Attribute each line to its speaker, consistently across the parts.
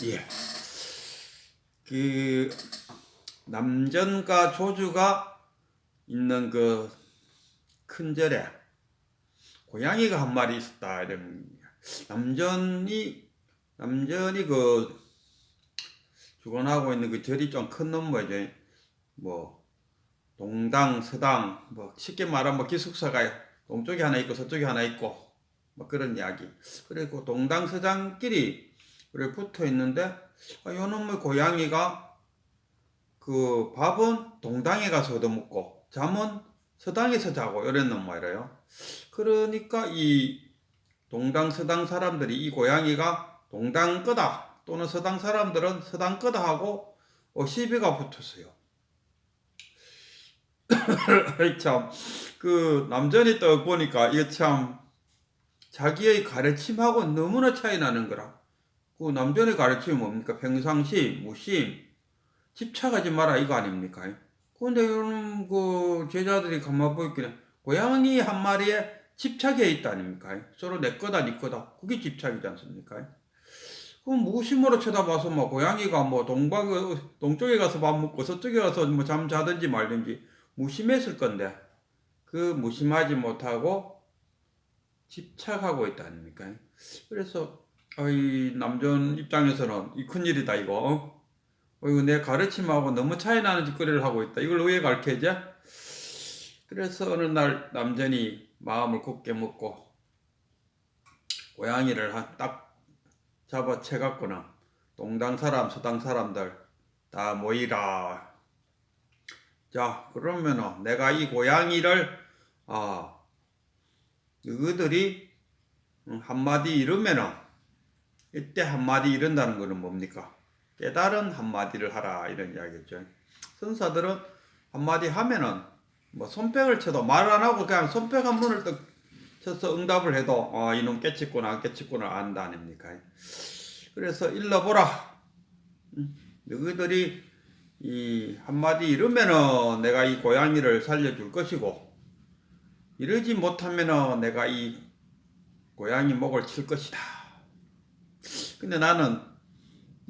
Speaker 1: 예. 그 남전과 조주가 있는 그 큰 절에 고양이가 한 마리 있었다 이런. 남전이 그 주관하고 있는 그 절이 좀 큰 놈 뭐죠? 뭐 동당, 서당, 뭐 쉽게 말하면 뭐 기숙사가 동쪽에 하나 있고 서쪽에 하나 있고 뭐 그런 이야기. 그리고 동당, 서당끼리 그래 붙어 있는데 요놈의 고양이가 그 밥은 동당에 가서 얻어먹고 잠은 서당에서 자고 이랬는 말이에요. 그러니까 이 동당 서당 사람들이 이 고양이가 동당 거다 또는 서당 사람들은 서당 거다 하고 시비가 붙었어요. 참 그 남전이 딱 보니까 이게 참 자기의 가르침하고 너무나 차이 나는 거라. 그 남전의 가르침이 뭡니까? 평상시 무심 집착하지 마라 이거 아닙니까? 근데 이런 그 제자들이 가만 보니까 고양이 한 마리에 집착해 있다 아닙니까? 서로 내 거다 네 거다 그게 집착이지 않습니까? 그럼 무심으로 쳐다봐서 뭐 고양이가 뭐 동쪽에 가서 밥 먹고 서쪽에 가서 뭐 잠 자든지 말든지 무심했을 건데 그 무심하지 못하고 집착하고 있다 아닙니까? 그래서 이 남전 입장에서는 이 큰일이다 이거. 이거 내 가르침하고 너무 차이 나는 짓거리를 하고 있다. 이걸 왜 가르쳐야지? 그래서 어느 날 남전이 마음을 굳게 먹고 고양이를 딱 잡아채 갖고는 동당 사람, 서당 사람들 다 모이라. 자, 그러면은 내가 이 고양이를 너희들이 한마디 이르면은 이때 한마디 이른다는 거는 뭡니까? 깨달은 한마디를 하라 이런 이야기죠. 선사들은 한마디 하면은 뭐 손뼉을 쳐도 말 안 하고 그냥 손뼉 한 번을 딱 쳐서 응답을 해도 이놈 깨쳤구나 안 깨쳤구나 안다 아닙니까? 그래서 일러보라. 너희들이 이 한마디 이르면은 내가 이 고양이를 살려줄 것이고 이러지 못하면은 내가 이 고양이 목을 칠 것이다. 근데 나는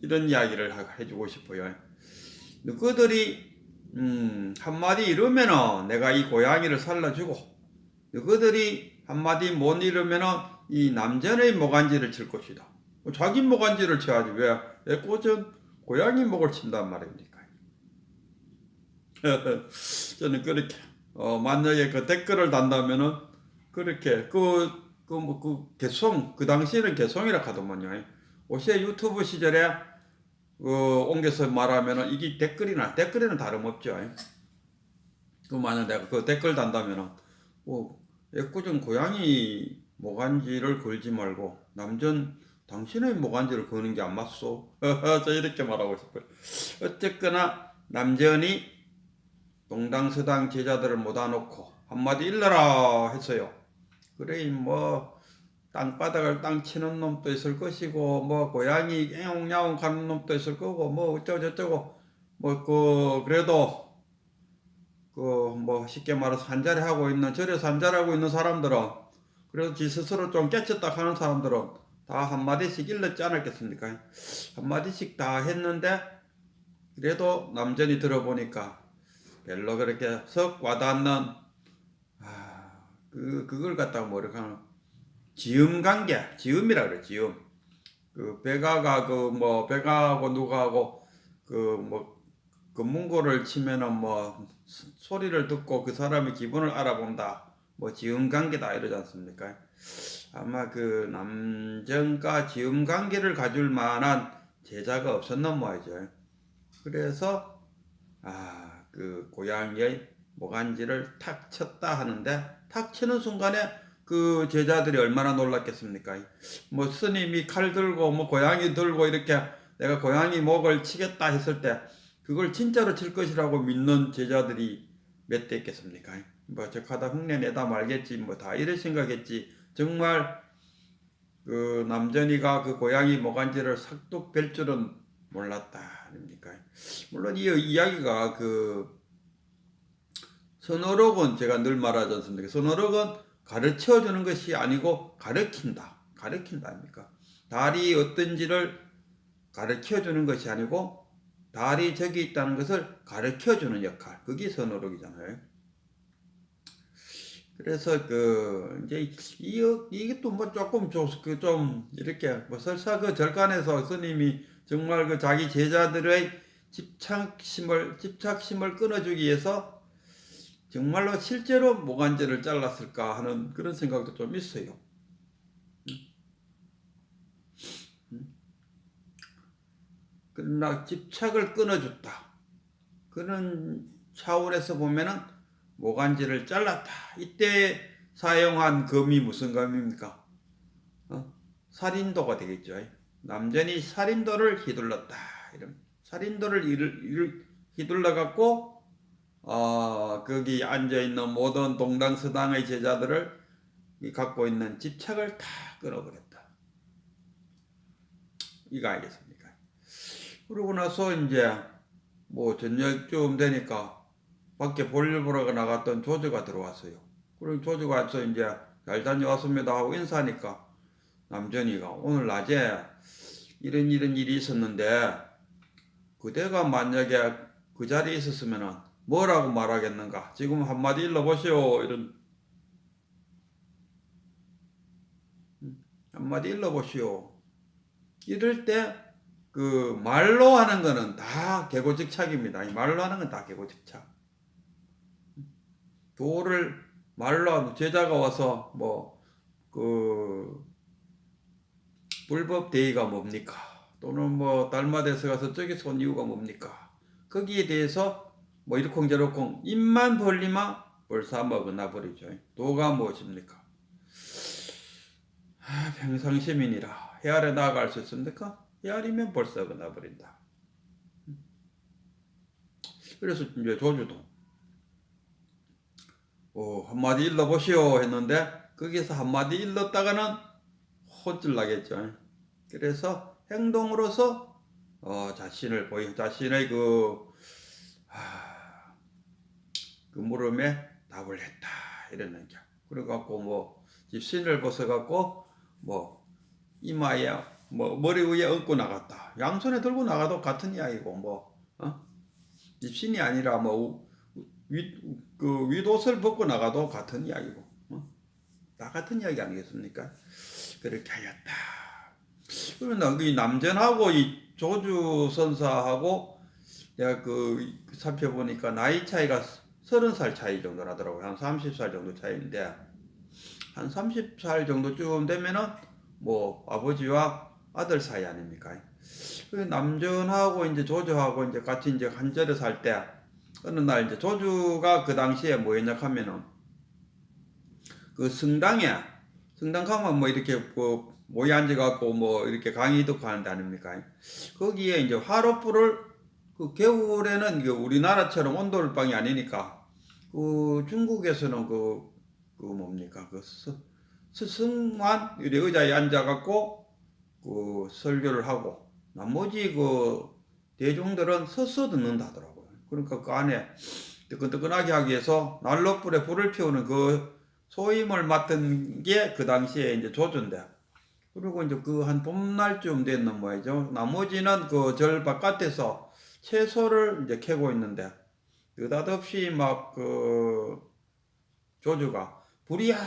Speaker 1: 이런 이야기를 해주고 싶어요. 너희들이 한마디 이르면은 내가 이 고양이를 살려주고 너희들이 한마디 못 이르면은 이 남전의 모간지를 칠 것이다. 자기 모간지를 쳐야지 왜 꽃은 고양이 목을 친단 말입니까? 저는 그렇게 만약에 그 댓글을 단다면은 그렇게 개송 그 당시에는 개송이라 하더만요. 옷에 유튜브 시절에 옮겨서 말하면은 이게 댓글에는 다름없죠. 그 만약 내가 그 댓글 단다면은 애꿎은 고양이 모간지를 걸지 말고 남전 당신의 모간지를 거는 게 안 맞소. 저 이렇게 말하고 싶어요. 어쨌거나 남전이 동당서당 제자들을 모아놓고 한마디 일러라 했어요. 그래 뭐 땅바닥을 땅 치는 놈도 있을 것이고 뭐 고양이 애옹야옹 가는 놈도 있을 거고 뭐 어쩌고저쩌고 뭐 그래도 뭐 쉽게 말해서 한자리 하고 있는 절에서 한자리 하고 있는 사람들은 그래도 지 스스로 좀 깨쳤다 하는 사람들은 다 한마디씩 일렀지 않았겠습니까? 한마디씩 다 했는데 그래도 남전이 들어보니까 별로 그렇게 썩 와닿는 그걸 갖다가 뭐라고 하나 지음관계 지음이라 그래 지음. 그 배가가 배가하고 누가하고 문고를 치면은 뭐 소리를 듣고 그 사람의 기분을 알아본다. 뭐 지음관계다 이러지 않습니까? 아마 그 남전과 지음관계를 가질 만한 제자가 없었는 모양이죠. 그래서 그 고양이의 모간지를 탁 쳤다 하는데 탁 치는 순간에 그 제자들이 얼마나 놀랐겠습니까? 뭐 스님이 칼 들고 뭐 고양이 들고 이렇게 내가 고양이 목을 치겠다 했을 때 그걸 진짜로 칠 것이라고 믿는 제자들이 몇 대 있겠습니까? 뭐 저하다 흉내 내다 말겠지 뭐 다 이런 생각했지. 정말 그 남전이가 그 고양이 모간지를 싹둑 벨 줄은 몰랐다 아닙니까? 물론 이 이야기가 그 선어록은 제가 늘 말하지 않습니까? 선어록은 가르쳐 주는 것이 아니고 가르친다 아닙니까? 달이 어떤지를 가르쳐 주는 것이 아니고 달이 저기 있다는 것을 가르쳐 주는 역할. 그게 선어록이잖아요. 그래서 이제 이것도 뭐 조금 좀 이렇게 뭐 설사 그 절간에서 스님이 정말 그 자기 제자들의 집착심을 끊어주기 위해서 정말로 실제로 모간지를 잘랐을까 하는 그런 생각도 좀 있어요. 그러나 집착을 끊어줬다. 그런 차원에서 보면은 모간지를 잘랐다. 이때 사용한 검이 무슨 검입니까? 살인도가 되겠죠. 남전이 살인도를 휘둘렀다. 이런 살인도를 휘둘러 갖고 거기 앉아 있는 모든 동당서당의 제자들을 갖고 있는 집착을 다 끊어버렸다. 이거 알겠습니까? 그러고 나서 이제 뭐 저녁쯤 되니까 밖에 볼일 보러 나갔던 조조가 들어왔어요. 그리고 조조가 와서 이제 잘 다녀왔습니다 하고 인사하니까 남전이가 오늘 낮에 이런 일이 있었는데 그대가 만약에 그 자리에 있었으면 뭐라고 말하겠는가? 지금 한마디 일러보시오. 한마디 일러보시오. 이럴 때 그 말로 하는 거는 다 개고직착입니다. 말로 하는 건 다 개고직착. 도를 말로 하고 제자가 와서 불법 대의가 뭡니까? 또는 뭐 달마대서 가서 저기서 온 이유가 뭡니까? 거기에 대해서 뭐 이러쿵저러쿵 입만 벌리면 벌써 먹어나 버리죠. 도가 무엇입니까? 평상시민이라 헤아려 나아갈 수 있습니까? 헤아리면 벌써 먹어나 버린다. 그래서 이제 조주도 한마디 일러보시오 했는데 거기서 한마디 일렀다가는 혼쭐 나겠죠. 그래서 행동으로서 자신의 그 물음에 답을 했다 이러는 게. 그래갖고 뭐 집신을 벗어갖고 뭐 이마에 뭐 머리 위에 얹고 나갔다. 양손에 들고 나가도 같은 이야기고 집신이 아니라 뭐 윗옷을 벗고 나가도 같은 이야기고 다 같은 이야기 아니겠습니까? 그렇게 하였다. 그러나 이 남전하고 이 조주 선사하고 내가 살펴보니까 나이 차이가 30살 차이 정도 나더라고요. 한 30살 정도 차이인데 한 30살 정도쯤 되면은 뭐 아버지와 아들 사이 아닙니까? 남전하고 이제 조주하고 이제 같이 이제 한 절에 살 때 어느 날 이제 조주가 그 당시에 뭐였냐 하면은 그 성당 가면 뭐 이렇게 모여 앉아갖고 뭐 이렇게 강의 듣고 하는 데 아닙니까? 거기에 이제 화롯불을 겨울에는 우리나라처럼 온돌방이 아니니까 중국에서는 뭡니까? 스승만 의자에 앉아갖고 설교를 하고 나머지 대중들은 서서 듣는다 하더라고요. 그러니까 그 안에 뜨끈뜨끈하게 하기 위해서 난로불에 불을 피우는 소임을 맡은 게 그 당시에 이제 조주인데, 그리고 이제 한 봄날쯤 됐는 모양이죠. 나머지는 절 바깥에서 채소를 이제 캐고 있는데, 느닷없이 조주가 부리야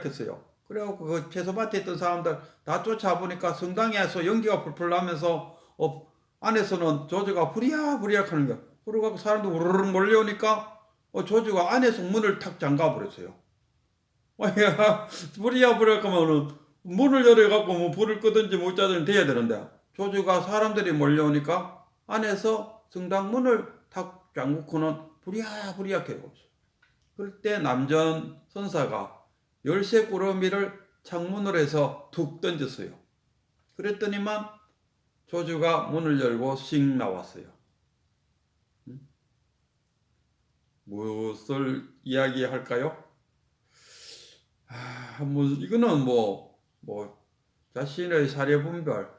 Speaker 1: 했어요. 그래갖고 그 채소밭에 있던 사람들 다 쫓아보니까 성당에서 연기가 풀풀 나면서 안에서는 조주가 부리야 하는 거야. 그러고 사람들 우르르 몰려오니까 조주가 안에서 문을 탁 잠가버렸어요. 부리야 하면은 문을 열어갖고 뭐 불을 끄든지 못 자든지 돼야 되는데 조주가 사람들이 몰려오니까 안에서 성당 문을 탁 잠그고는 부리야 해요. 그럴 때 남전 선사가 열쇠 꾸러미를 창문으로 해서 툭 던졌어요. 그랬더니만 조주가 문을 열고 씩 나왔어요. 무엇을 이야기할까요? 이거는 자신의 사례 분별,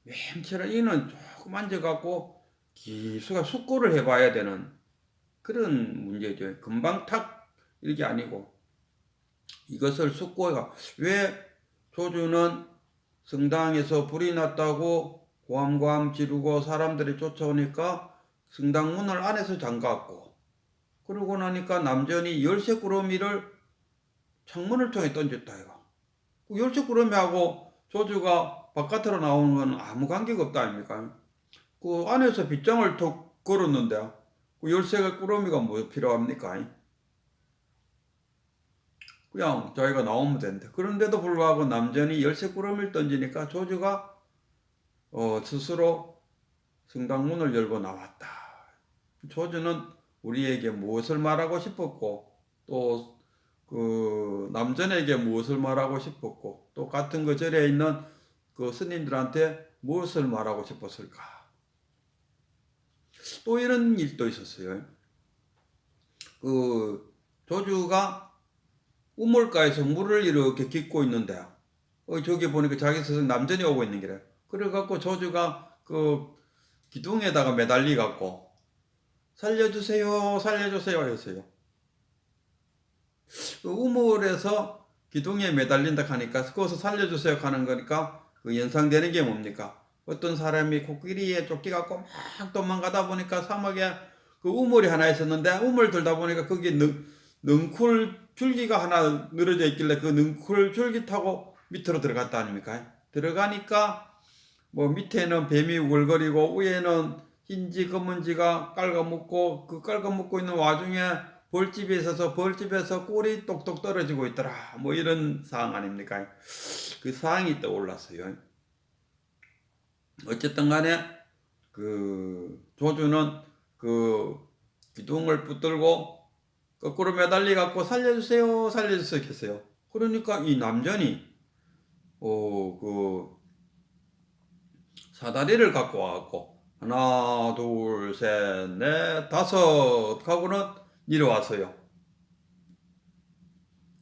Speaker 1: 맨처럼 이는 조금 앉아갖고 기수가 숙고를 해봐야 되는 그런 문제죠. 금방 탁 이게 아니고 이것을 숙고가 왜 조주는 성당에서 불이 났다고 고함고함 지르고 사람들이 쫓아오니까 성당 문을 안에서 잠갔고, 그러고 나니까 남전이 열쇠 꾸러미를 창문을 통해 던졌다 이거. 그 열쇠 꾸러미하고 조주가 바깥으로 나오는 건 아무 관계가 없다 아닙니까? 그 안에서 빗장을 톡 걸었는데 그 열쇠 꾸러미가 뭐 필요합니까? 그냥 자기가 나오면 된대. 그런데도 불구하고 남전이 열쇠 꾸러미를 던지니까 조주가 스스로 성당 문을 열고 나왔다. 조주는 우리에게 무엇을 말하고 싶었고, 또 그 남전에게 무엇을 말하고 싶었고, 또 같은 그 절에 있는 그 스님들한테 무엇을 말하고 싶었을까? 또 이런 일도 있었어요. 그 조주가 우물가에서 물을 이렇게 깃고 있는데, 저기 보니까 자기 스승 남전이 오고 있는 게래. 그래갖고 조주가 그 기둥에다가 매달리 갖고 살려주세요, 살려주세요 했어요. 그 우물에서 기둥에 매달린다 하니까 그것을 살려주세요 하는 거니까 그 연상되는 게 뭡니까? 어떤 사람이 코끼리에 쫓겨갖고 막 도망가다 보니까 사막에 그 우물이 하나 있었는데 우물 들다 보니까 거기 능쿨 줄기가 하나 늘어져 있길래 그 능쿨 줄기 타고 밑으로 들어갔다 아닙니까? 들어가니까 뭐 밑에는 뱀이 우글거리고 위에는 흰지 검은지가 깔아먹고 그 깔아먹고 있는 와중에 벌집에 있어서 벌집에서 꿀이 똑똑 떨어지고 있더라. 뭐 이런 사항 아닙니까? 그 사항이 떠올랐어요. 어쨌든 간에 그 조주는 그 기둥을 붙들고 거꾸로 매달리 갖고 살려주세요, 살려주세요 했어요. 그러니까 이 남전이 그 사다리를 갖고 와갖고 하나, 둘, 셋, 넷, 다섯 하고는 내려왔어요.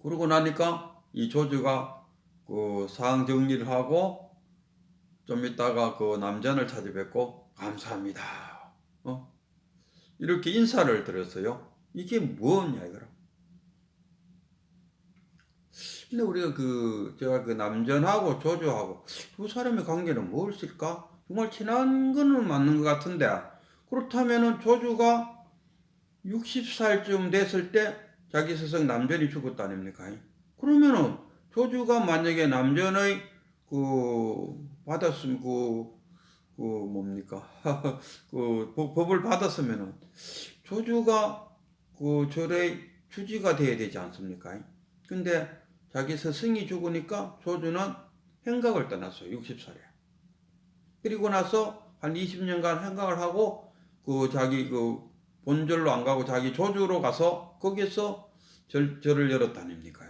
Speaker 1: 그러고 나니까 이 조주가 그 사항 정리를 하고 좀 있다가 그 남전을 찾아뵙고 감사합니다. 이렇게 인사를 드렸어요. 이게 뭐냐 이거라. 근데 우리가 제가 그 남전하고 조주하고 두 사람의 관계는 무엇일까? 정말 친한 거는 맞는 것 같은데, 그렇다면은 조주가 60살쯤 됐을 때 자기 스승 남전이 죽었다 아닙니까? 그러면은 조주가 만약에 남전의 받았으면 뭡니까? 법을 받았으면은 조주가 그 절의 주지가 돼야 되지 않습니까? 근데 자기 스승이 죽으니까 조주는 행각을 떠났어요. 60살에. 그리고 나서 한 20년간 행각을 하고 자기 본절로 안 가고 자기 조주로 가서 거기서 절을 열었다 아닙니까?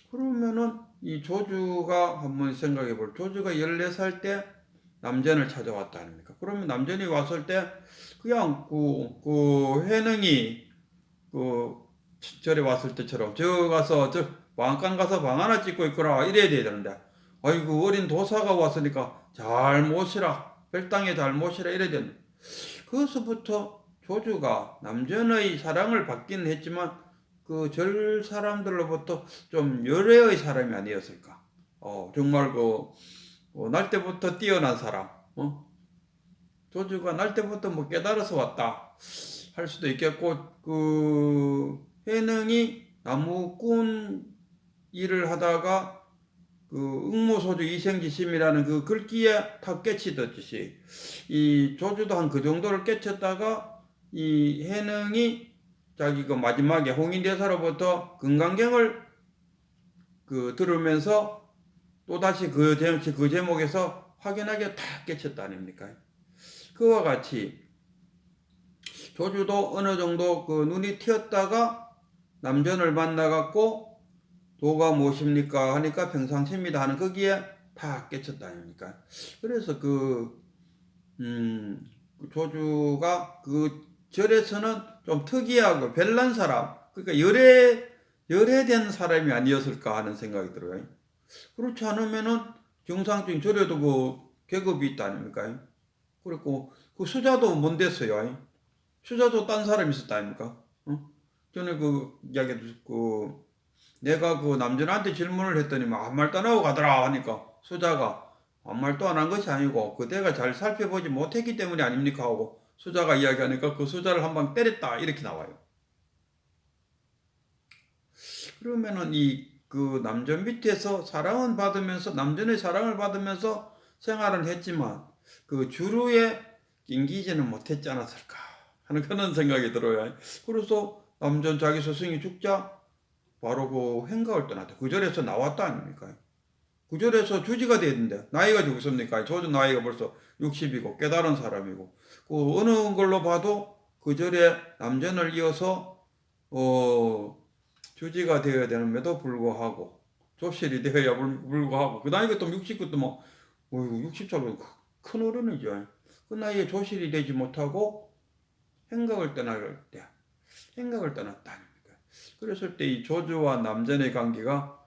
Speaker 1: 그러면은 이 조주가 한번 생각해 볼, 조주가 14살 때 남전을 찾아왔다 아닙니까? 그러면 남전이 왔을 때 그냥 회능이 절에 왔을 때처럼 저 방앗간 가서 방 하나 찍고 있거라 이래야 되는데, 아이고 어린 도사가 왔으니까 잘 모시라, 별당에 잘 모시라 이래야 되는데, 그것부터 조주가 남전의 사랑을 받기는 했지만 그 절 사람들로부터 좀 열애의 사람이 아니었을까? 정말 날 때부터 뛰어난 사람, 조주가 날 때부터 뭐 깨달아서 왔다 할 수도 있겠고, 회능이 나무꾼 일을 하다가 응모소주 이생지심이라는 그 글귀에 탁 깨치듯이 이 조주도 한 그 정도를 깨쳤다가 이 해능이 자기 마지막에 홍인대사로부터 금강경을 들으면서 또다시 그 제목에서 확연하게 탁 깨쳤다 아닙니까? 그와 같이 조주도 어느 정도 눈이 튀었다가 남전을 만나갖고 도가 무엇입니까 하니까 평상시입니다 하는 거기에 다 깨쳤다 아닙니까? 그래서 조주가 절에서는 좀 특이하고 별난 사람, 그러니까 열애된 사람이 아니었을까 하는 생각이 들어요. 그렇지 않으면은 정상적인 절에도 계급이 있다 아닙니까? 그리고 수자도 못 됐어요. 수자도 딴 사람이 있었다 아닙니까? 전에 이야기도 내가 남전한테 질문을 했더니 아무 말도 안 하고 가더라 하니까 수자가 아무 말도 안 한 것이 아니고 그대가 잘 살펴보지 못했기 때문이 아닙니까 하고 수자가 이야기하니까 그 수자를 한 방 때렸다 이렇게 나와요. 그러면은 이 그 남전 밑에서 사랑은 받으면서 남전의 사랑을 받으면서 생활을 했지만 그 주루에 낑기지는 못했지 않았을까 하는 그런 생각이 들어요. 그래서 남전 자기 스승이 죽자 바로 그 행각을 떠났다. 그 절에서 나왔다 아닙니까? 그 절에서 주지가 되는데 나이가 죽습니까? 조준 나이가 벌써 60이고 깨달은 사람이고 그 어느 걸로 봐도 그 절에 남전을 이어서 주지가 되어야 되는데도 불구하고 조실이 되어야 불구하고 그 나이가 또 69도 뭐 60살로 큰 어른이죠. 그 나이에 조실이 되지 못하고 행각을 떠날 때 행각을 떠났다 아닙니까? 그랬을 때 이 조주와 남전의 관계가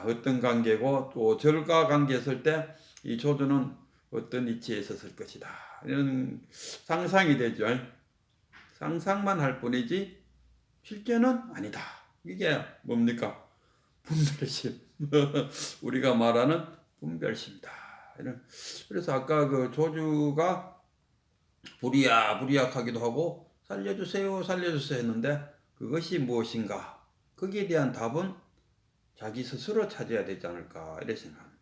Speaker 1: 어떤 관계고 또 절과 관계했을 때 이 조주는 어떤 위치에 있었을 것이다. 이런 상상이 되죠. 상상만 할 뿐이지 실제는 아니다. 이게 뭡니까? 분별심. 우리가 말하는 분별심이다. 그래서 아까 그 조주가 부리약하기도 하고 살려주세요 했는데 그것이 무엇인가? 거기에 대한 답은 자기 스스로 찾아야 되지 않을까 이렇게 생각합니다.